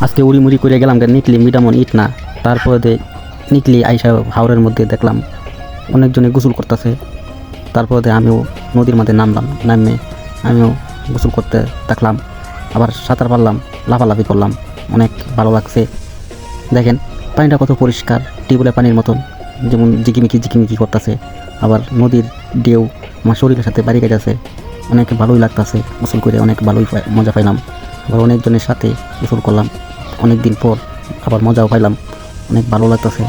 আজকে উড়ি মুড়ি করে গেলাম নিকলি মিডামন ইট না। তারপরে নিকলি আইসা হাওরের মধ্যে দেখলাম অনেকজনে গোসল করতেছে। তারপরে আমিও নদীর মধ্যে নামলাম, নামে আমিও গোসল করতে দেখলাম, আবার সাঁতার পারলাম, লাফালাফি করলাম, অনেক ভালো লাগছে। দেখেন পানিটা কত পরিষ্কার, টিউবওয়েলের পানির মতন, যেমন জিকিমিকি করতেছে। আবার নদীর ঢেউ আমার শরীরের সাথে বাড়ি গেছে, অনেক ভালোই লাগতেছে। গোসল করে অনেক ভালোই মজা পাইলাম। আবার অনেকজনের সাথে গোসল করলাম অনেক দিন পর, আবার মজাও পাইলাম, অনেক ভালো লাগতেছে।